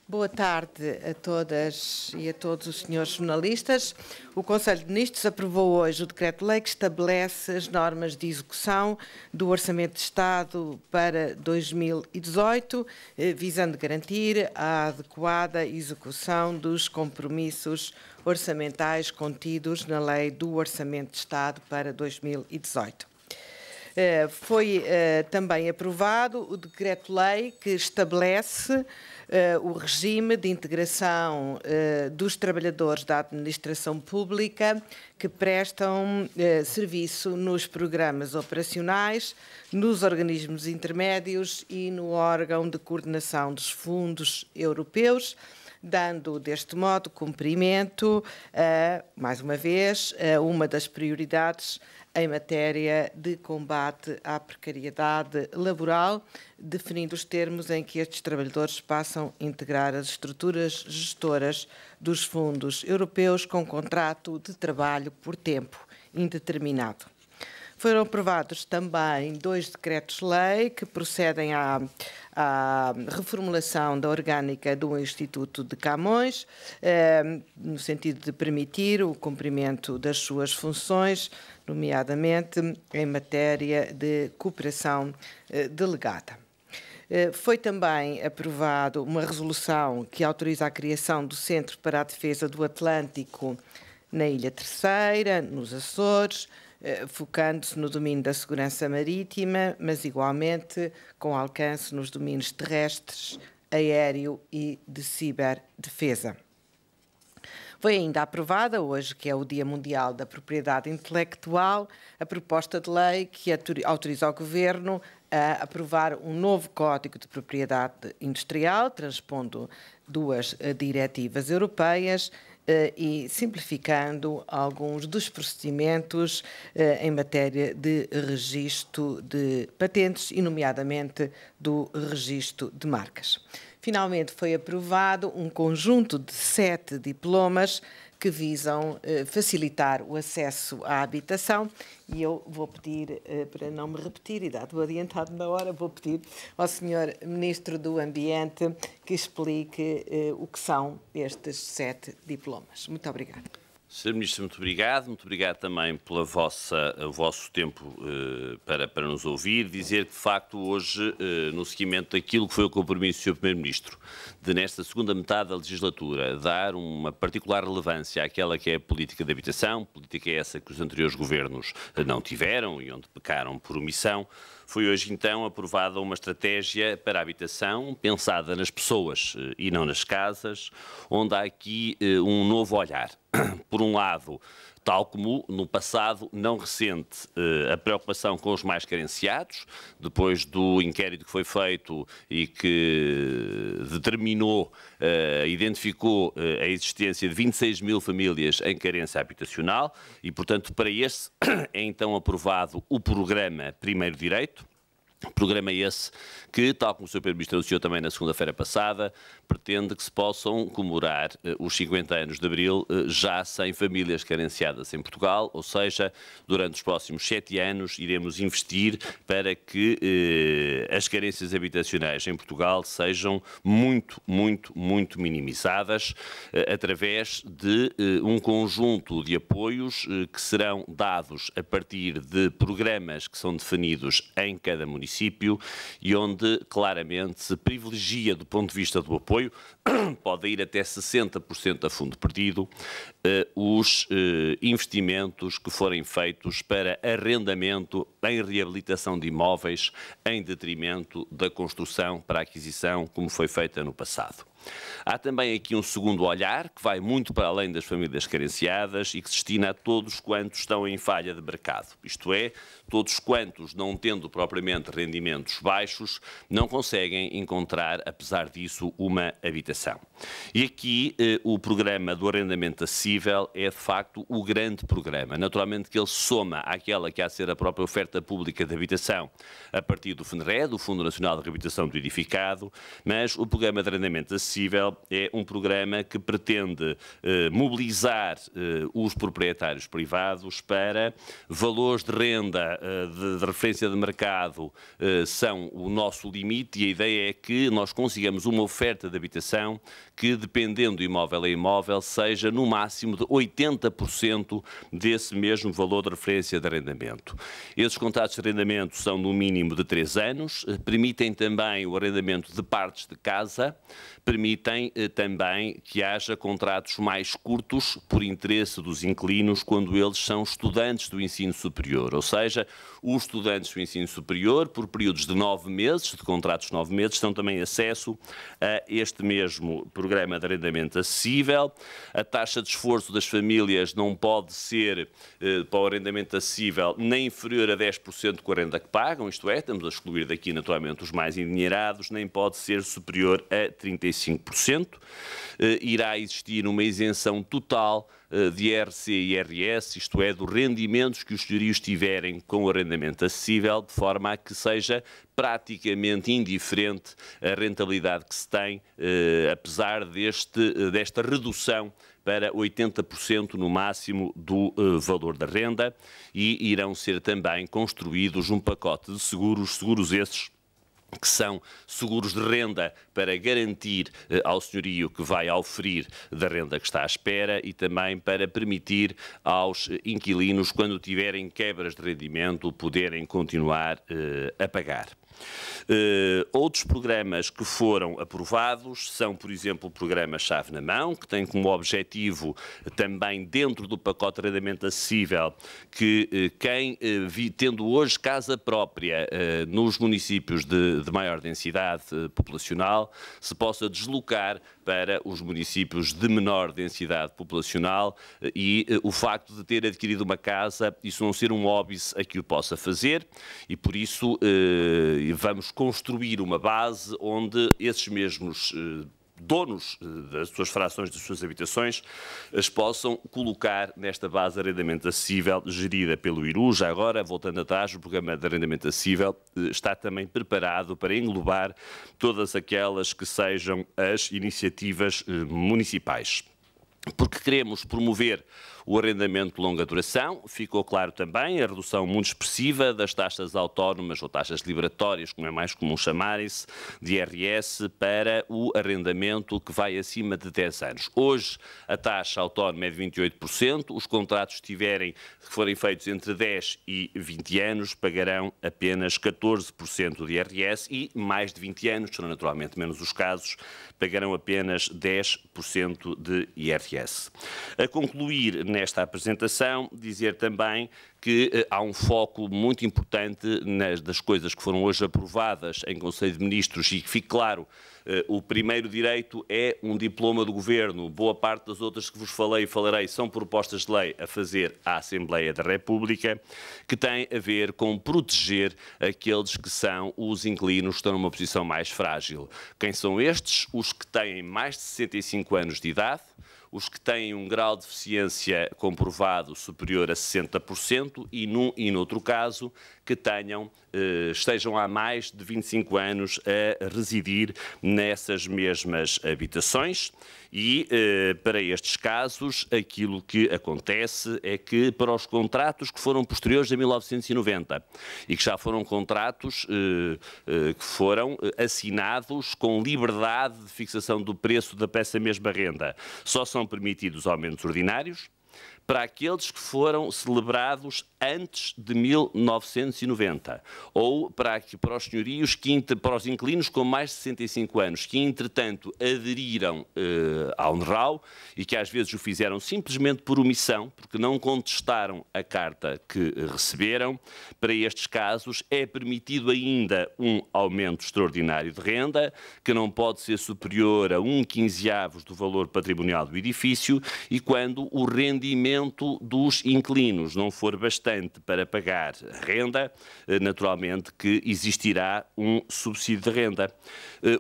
Boa tarde a todas e a todos os senhores jornalistas. O Conselho de Ministros aprovou hoje o Decreto-Lei que estabelece as normas de execução do Orçamento de Estado para 2018, visando garantir a adequada execução dos compromissos orçamentais contidos na Lei do Orçamento de Estado para 2018. Foi também aprovado o Decreto-Lei que estabelece o regime de integração dos trabalhadores da administração pública que prestam serviço nos programas operacionais, nos organismos intermédios e no órgão de coordenação dos fundos europeus, dando deste modo cumprimento, mais uma vez, a uma das prioridades em matéria de combate à precariedade laboral, definindo os termos em que estes trabalhadores passam a integrar as estruturas gestoras dos fundos europeus com contrato de trabalho por tempo indeterminado. Foram aprovados também 2 decretos-lei que procedem à reformulação da orgânica do Instituto de Camões, no sentido de permitir o cumprimento das suas funções, nomeadamente em matéria de cooperação delegada. Foi também aprovado uma resolução que autoriza a criação do Centro para a Defesa do Atlântico na Ilha Terceira, nos Açores, focando-se no domínio da segurança marítima, mas igualmente com alcance nos domínios terrestres, aéreo e de ciberdefesa. Foi ainda aprovada, hoje que é o Dia Mundial da Propriedade Intelectual, a proposta de lei que autoriza o Governo a aprovar um novo Código de Propriedade Industrial, transpondo 2 diretivas europeias e simplificando alguns dos procedimentos em matéria de registro de patentes e, nomeadamente, do registro de marcas. Finalmente foi aprovado um conjunto de 7 diplomas que visam facilitar o acesso à habitação e eu vou pedir, para não me repetir, e dado o adiantado na hora, vou pedir ao Sr. Ministro do Ambiente que explique o que são estes 7 diplomas. Muito obrigada. Sr. Ministro, muito obrigado também pelo vosso tempo para nos ouvir. Dizer que, de facto, hoje, no seguimento daquilo que foi o compromisso do Sr. Primeiro-Ministro, de nesta segunda metade da legislatura, dar uma particular relevância àquela que é a política de habitação, política essa que os anteriores governos não tiveram e onde pecaram por omissão, foi hoje então aprovada uma estratégia para a habitação pensada nas pessoas e não nas casas, onde há aqui um novo olhar. Por um lado, tal como no passado não recente, a preocupação com os mais carenciados, depois do inquérito que foi feito e que determinou, identificou a existência de 26 mil famílias em carência habitacional e, portanto, para esse é então aprovado o programa Primeiro Direito. Programa esse que, tal como o Sr. Primeiro-Ministro anunciou também na segunda-feira passada, pretende que se possam comemorar os 50 anos de Abril já sem famílias carenciadas em Portugal, ou seja, durante os próximos 7 anos iremos investir para que as carências habitacionais em Portugal sejam muito minimizadas através de um conjunto de apoios que serão dados a partir de programas que são definidos em cada município e onde claramente se privilegia do ponto de vista do apoio, pode ir até 60% a fundo perdido, os investimentos que forem feitos para arrendamento em reabilitação de imóveis em detrimento da construção para aquisição como foi feita no passado. Há também aqui um segundo olhar que vai muito para além das famílias carenciadas e que se destina a todos quantos estão em falha de mercado. Isto é, todos quantos, não tendo propriamente rendimentos baixos, não conseguem encontrar, apesar disso, uma habitação. E aqui o programa do arrendamento acessível é, de facto, o grande programa. Naturalmente que ele soma àquela que há a ser a própria oferta pública de habitação a partir do FNRE, do Fundo Nacional de Reabilitação do Edificado, mas o programa de arrendamento acessível Acessível é um programa que pretende mobilizar os proprietários privados para valores de renda de referência de mercado são o nosso limite, e a ideia é que nós consigamos uma oferta de habitação que, dependendo de imóvel a imóvel, seja no máximo de 80% desse mesmo valor de referência de arrendamento. Esses contratos de arrendamento são no mínimo de 3 anos, permitem também o arrendamento de partes de casa, permitem também que haja contratos mais curtos por interesse dos inquilinos quando eles são estudantes do ensino superior, ou seja, os estudantes do ensino superior, por períodos de 9 meses, de contratos de 9 meses, têm também acesso a este mesmo programa de arrendamento acessível. A taxa de esforço das famílias não pode ser, para o arrendamento acessível, nem inferior a 10% com a renda que pagam, isto é, estamos a excluir daqui naturalmente os mais endinheirados, nem pode ser superior a 35%. Irá existir uma isenção total de IRC e IRS, isto é, dos rendimentos que os senhorios tiverem com o arrendamento acessível, de forma a que seja praticamente indiferente a rentabilidade que se tem, apesar desta redução para 80% no máximo do valor da renda, e irão ser também construídos um pacote de seguros esses que são seguros de renda para garantir ao senhorio que vai auferir da renda que está à espera e também para permitir aos inquilinos, quando tiverem quebras de rendimento, poderem continuar a pagar. Outros programas que foram aprovados são, por exemplo, o programa Chave na Mão, que tem como objetivo também, dentro do pacote de arrendamento acessível, que quem, tendo hoje casa própria nos municípios de maior densidade populacional, se possa deslocar para os municípios de menor densidade populacional, e o facto de ter adquirido uma casa, isso não ser um óbice a que o possa fazer, e por isso vamos construir uma base onde esses mesmos donos das suas frações, das suas habitações, as possam colocar nesta base de arrendamento acessível, gerida pelo IRU. Já agora, voltando atrás, o programa de arrendamento acessível está também preparado para englobar todas aquelas que sejam as iniciativas municipais. Porque queremos promover o arrendamento de longa duração, ficou claro também a redução muito expressiva das taxas autónomas ou taxas liberatórias, como é mais comum chamarem-se, de IRS para o arrendamento que vai acima de 10 anos. Hoje a taxa autónoma é de 28%, os contratos que forem feitos entre 10 e 20 anos pagarão apenas 14% de IRS e mais de 20 anos, serão naturalmente menos os casos, pagarão apenas 10% de IRS. A concluir nesta apresentação, dizer também que há um foco muito importante das coisas que foram hoje aprovadas em Conselho de Ministros, e que fique claro, o primeiro direito é um diploma do Governo. Boa parte das outras que vos falei e falarei são propostas de lei a fazer à Assembleia da República, que têm a ver com proteger aqueles que são os inquilinos que estão numa posição mais frágil. Quem são estes? Os que têm mais de 65 anos de idade, os que têm um grau de deficiência comprovado superior a 60% e, num e noutro caso, que estejam há mais de 25 anos a residir nessas mesmas habitações. E, para estes casos, aquilo que acontece é que, para os contratos que foram posteriores a 1990 e que já foram contratos que foram assinados com liberdade de fixação do preço dessa mesma renda, só são permitidos aumentos ordinários. Para aqueles que foram celebrados antes de 1990, ou para os senhorios, para os inquilinos com mais de 65 anos, que entretanto aderiram ao NRAU e que às vezes o fizeram simplesmente por omissão, porque não contestaram a carta que receberam. Para estes casos é permitido ainda um aumento extraordinário de renda, que não pode ser superior a 1/15 do valor patrimonial do edifício, e quando o rendimento dos inquilinos não for bastante para pagar a renda, naturalmente que existirá um subsídio de renda.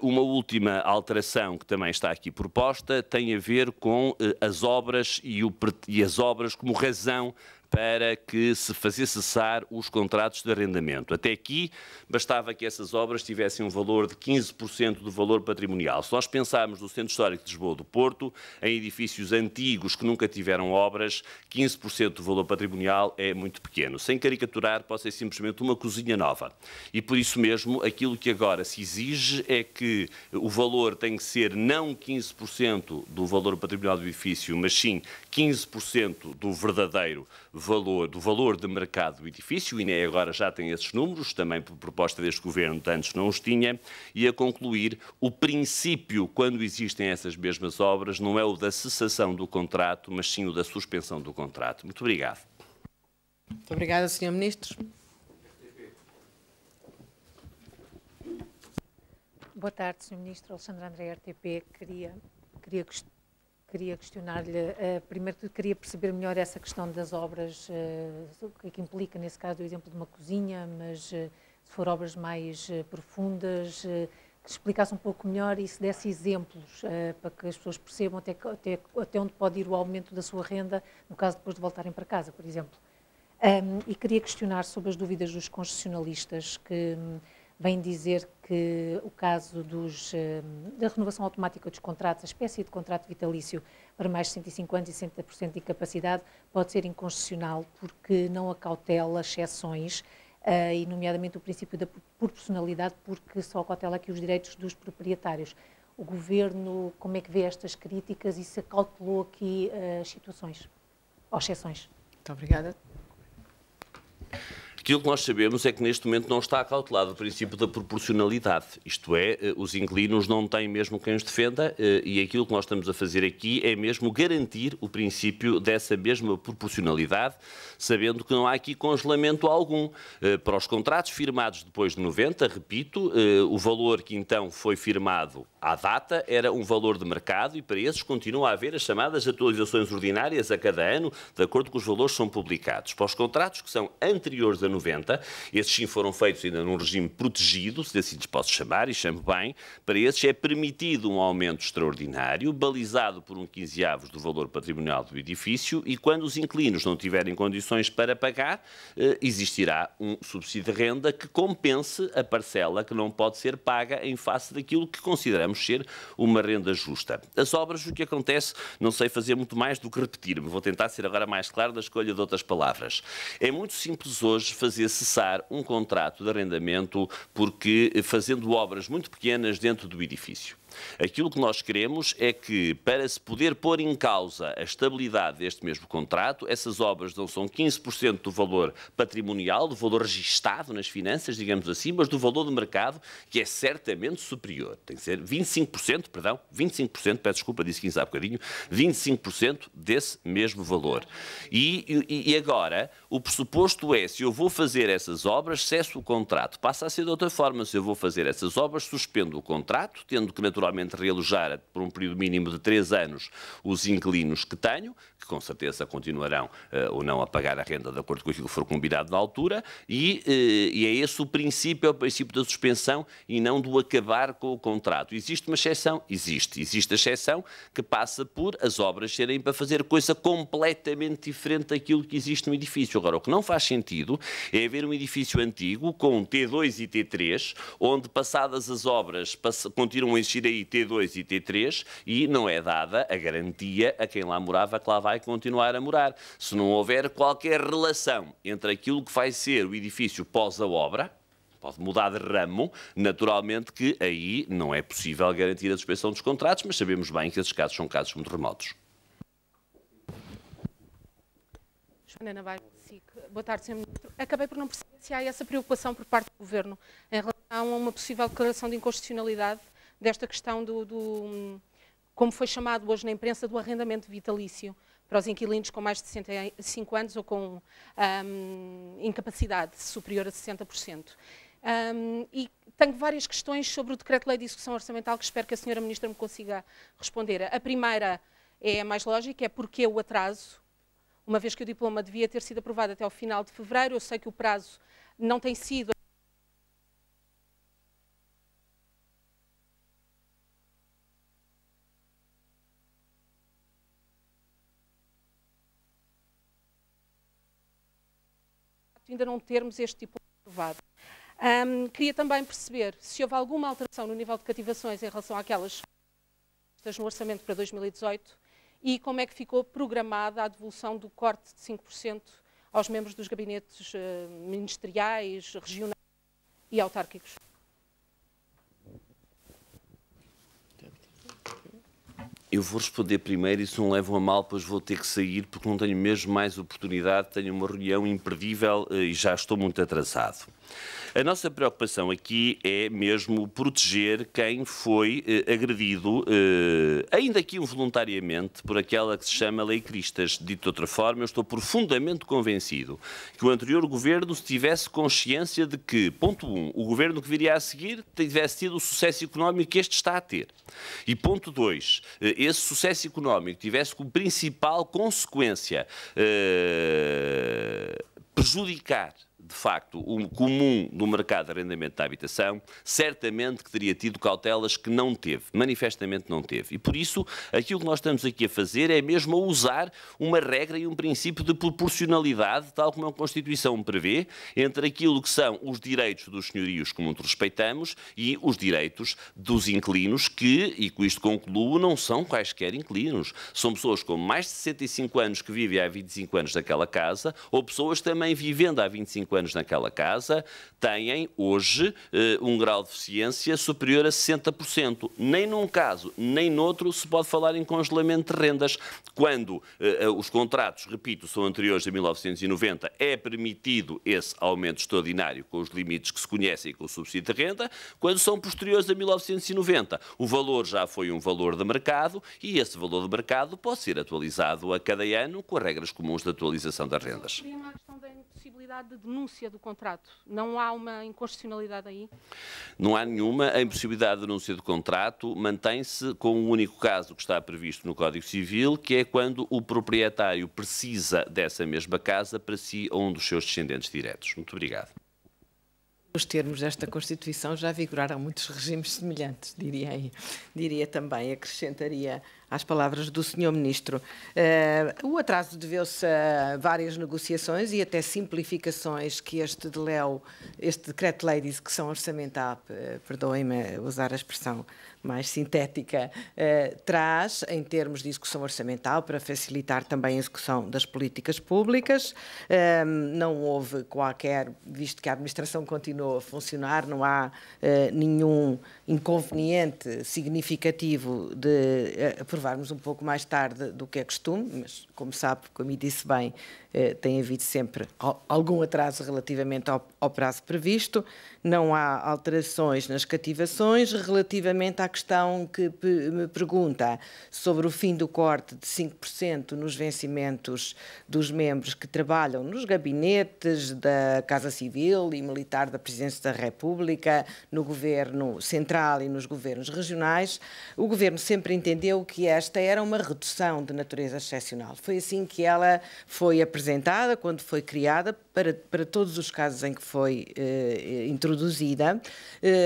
Uma última alteração que também está aqui proposta tem a ver com as obras e as obras como razão para que se fazia cessar os contratos de arrendamento. Até aqui, bastava que essas obras tivessem um valor de 15% do valor patrimonial. Se nós pensarmos no Centro Histórico de Lisboa do Porto, em edifícios antigos que nunca tiveram obras, 15% do valor patrimonial é muito pequeno. Sem caricaturar, pode ser simplesmente uma cozinha nova. E por isso mesmo, aquilo que agora se exige é que o valor tem que ser não 15% do valor patrimonial do edifício, mas sim 15% do verdadeiro valor, do valor de mercado do edifício. O INE agora já tem esses números, também por proposta deste Governo, antes não os tinha, e a concluir, o princípio, quando existem essas mesmas obras, não é o da cessação do contrato, mas sim o da suspensão do contrato. Muito obrigado. Muito obrigada, Sr. Ministro. Boa tarde, Sr. Ministro. Alexandre André, RTP. Queria questionar-lhe, primeiro queria perceber melhor essa questão das obras, o que é que implica, nesse caso, o exemplo de uma cozinha, mas se for obras mais profundas, que explicasse um pouco melhor e se desse exemplos para que as pessoas percebam até onde pode ir o aumento da sua renda, no caso depois de voltarem para casa, por exemplo. E queria questionar sobre as dúvidas dos concessionalistas que vem dizer que o caso da renovação automática dos contratos, a espécie de contrato vitalício para mais de 105 anos e 60% de incapacidade, pode ser inconstitucional porque não acautela exceções, e nomeadamente o princípio da proporcionalidade, porque só acautela aqui os direitos dos proprietários. O Governo, como é que vê estas críticas e se acautelou aqui as situações, ou exceções? Muito obrigada. Aquilo que nós sabemos é que neste momento não está acautelado o princípio da proporcionalidade, isto é, os inquilinos não têm mesmo quem os defenda, e aquilo que nós estamos a fazer aqui é mesmo garantir o princípio dessa mesma proporcionalidade, sabendo que não há aqui congelamento algum. Para os contratos firmados depois de 90, repito, o valor que então foi firmado à data era um valor de mercado e para esses continua a haver as chamadas atualizações ordinárias a cada ano, de acordo com os valores que são publicados. Para os contratos que são anteriores a 90, esses sim foram feitos ainda num regime protegido, se assim lhes posso chamar, e chamo bem, para esses é permitido um aumento extraordinário, balizado por um 15º do valor patrimonial do edifício, e quando os inquilinos não tiverem condições para pagar, existirá um subsídio de renda que compense a parcela que não pode ser paga em face daquilo que consideramos ser uma renda justa. As obras, o que acontece, não sei fazer muito mais do que repetir-me, vou tentar ser agora mais claro na escolha de outras palavras. É muito simples hoje fazer cessar um contrato de arrendamento porque fazendo obras muito pequenas dentro do edifício. Aquilo que nós queremos é que, para se poder pôr em causa a estabilidade deste mesmo contrato, essas obras não são 15% do valor patrimonial, do valor registado nas finanças, digamos assim, mas do valor de mercado, que é certamente superior. Tem que ser 25%, perdão, 25%, peço desculpa, disse 15 há bocadinho, 25% desse mesmo valor. E agora, o pressuposto é, se eu vou fazer essas obras, cesso o contrato. Passa a ser de outra forma, se eu vou fazer essas obras, suspendo o contrato, tendo que naturalmente realojar por um período mínimo de 3 anos os inquilinos que tenho, que com certeza continuarão ou não a pagar a renda de acordo com aquilo que for combinado na altura, e é esse o princípio, é o princípio da suspensão e não do acabar com o contrato. Existe uma exceção? Existe. Existe a exceção que passa por as obras serem para fazer coisa completamente diferente daquilo que existe no edifício. Agora, o que não faz sentido é haver um edifício antigo com T2 e T3, onde passadas as obras continuam a existir aí T2 e T3 e não é dada a garantia a quem lá morava que lá vai continuar a morar. Se não houver qualquer relação entre aquilo que vai ser o edifício pós a obra, pode mudar de ramo, naturalmente que aí não é possível garantir a suspensão dos contratos, mas sabemos bem que esses casos são casos muito remotos. Joana Navarro, boa tarde, Sr. Ministro. Acabei por não perceber se há essa preocupação por parte do Governo em relação a uma possível declaração de inconstitucionalidade desta questão como foi chamado hoje na imprensa, do arrendamento vitalício para os inquilinos com mais de 65 anos ou com incapacidade superior a 60%. E tenho várias questões sobre o Decreto-Lei de Execução Orçamental que espero que a Sra. Ministra me consiga responder. A primeira é a mais lógica, é porque o atraso, uma vez que o diploma devia ter sido aprovado até ao final de fevereiro. Eu sei que o prazo não tem sido ainda não termos este tipo aprovado. Queria também perceber se houve alguma alteração no nível de cativações em relação àquelas no orçamento para 2018 e como é que ficou programada a devolução do corte de 5% aos membros dos gabinetes ministeriais, regionais e autárquicos. Eu vou responder primeiro e se não levam a mal, depois vou ter que sair porque não tenho mesmo mais oportunidade, tenho uma reunião imperdível e já estou muito atrasado. A nossa preocupação aqui é mesmo proteger quem foi agredido, ainda que involuntariamente, por aquela que se chama Lei Cristas. Dito de outra forma, eu estou profundamente convencido que o anterior governo tivesse consciência de que, ponto 1, o governo que viria a seguir tivesse tido o sucesso económico que este está a ter. E ponto 2, esse sucesso económico tivesse como principal consequência prejudicar de facto, o comum do mercado de arrendamento da habitação, certamente que teria tido cautelas que não teve, manifestamente não teve. E por isso, aquilo que nós estamos aqui a fazer é mesmo a usar uma regra e um princípio de proporcionalidade, tal como a Constituição prevê, entre aquilo que são os direitos dos senhorios que muito respeitamos e os direitos dos inquilinos que, e com isto concluo, não são quaisquer inquilinos. São pessoas com mais de 65 anos que vivem há 25 anos naquela casa, ou pessoas também vivendo há 25 anos naquela casa, têm hoje um grau de eficiência superior a 60%. Nem num caso, nem noutro se pode falar em congelamento de rendas. Quando os contratos, repito, são anteriores a 1990, é permitido esse aumento extraordinário com os limites que se conhecem com o subsídio de renda. Quando são posteriores a 1990, o valor já foi um valor de mercado e esse valor de mercado pode ser atualizado a cada ano com as regras comuns de atualização das rendas. Uma questão da impossibilidade de denúncia do contrato. Não há uma inconstitucionalidade aí? Não há nenhuma. A impossibilidade de denúncia do contrato mantém-se com o único caso que está previsto no Código Civil, que é quando o proprietário precisa dessa mesma casa para si ou um dos seus descendentes diretos. Muito obrigado. Os termos desta Constituição já vigoraram muitos regimes semelhantes, diria também, acrescentaria às palavras do Sr. Ministro. O atraso deveu-se a várias negociações e até simplificações que este decreto-lei diz que são orçamental, perdoem-me usar a expressão mais sintética, traz em termos de execução orçamental para facilitar também a execução das políticas públicas. Não houve qualquer, visto que a administração continuou a funcionar, não há nenhum inconveniente significativo de aprovarmos um pouco mais tarde do que é costume, mas, como sabe, como me disse bem, tem havido sempre algum atraso relativamente ao prazo previsto. Não há alterações nas cativações. Relativamente à questão que me pergunta sobre o fim do corte de 5% nos vencimentos dos membros que trabalham nos gabinetes da Casa Civil e Militar da Presidência da República, no Governo Central e nos governos regionais, o Governo sempre entendeu que esta era uma redução de natureza excepcional. Foi assim que ela foi apresentada quando foi criada para todos os casos em que foi introduzida.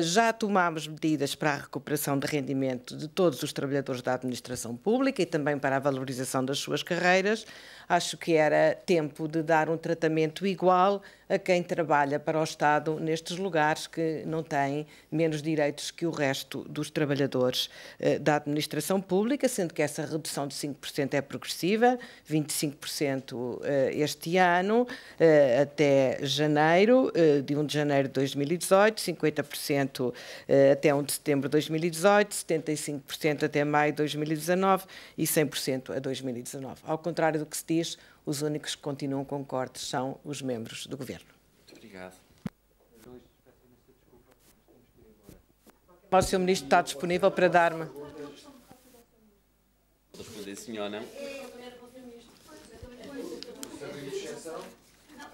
Já tomámos medidas para a recuperação de rendimento de todos os trabalhadores da administração pública e também para a valorização das suas carreiras. Acho que era tempo de dar um tratamento igual a quem trabalha para o Estado nestes lugares que não têm menos direitos que o resto dos trabalhadores da administração pública, sendo que essa redução de 5% é progressiva, 25% este ano, até janeiro, de 1 de janeiro de 2018, 50% até 1 de setembro de 2018, 75% até maio de 2019 e 100% a 2019. Ao contrário do que se diz, os únicos que continuam com cortes são os membros do Governo. Muito obrigado. O Sr. Ministro está disponível para dar-me... Pode responder sim ou não?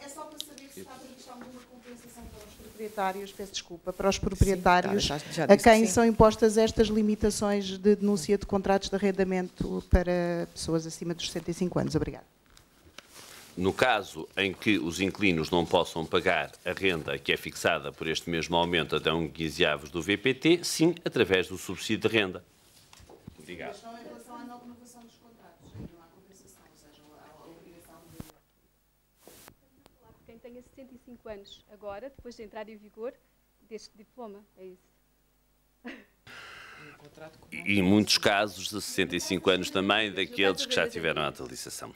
É só para saber se está previsto alguma compensação para os proprietários, peço desculpa, para os proprietários, sim, já a quem sim. são impostas estas limitações de denúncia de contratos de arrendamento para pessoas acima dos 65 anos. Obrigada. No caso em que os inquilinos não possam pagar a renda que é fixada por este mesmo aumento até 1/15 do VPT, sim, através do subsídio de renda. Obrigado. Em relação à não renovação dos contratos, não há compensação, ou seja, a obrigação de... Quem tem esse 65 anos agora, depois de entrar em vigor deste diploma, é isso. E em muitos casos de 65 anos também daqueles que já tiveram a atualização.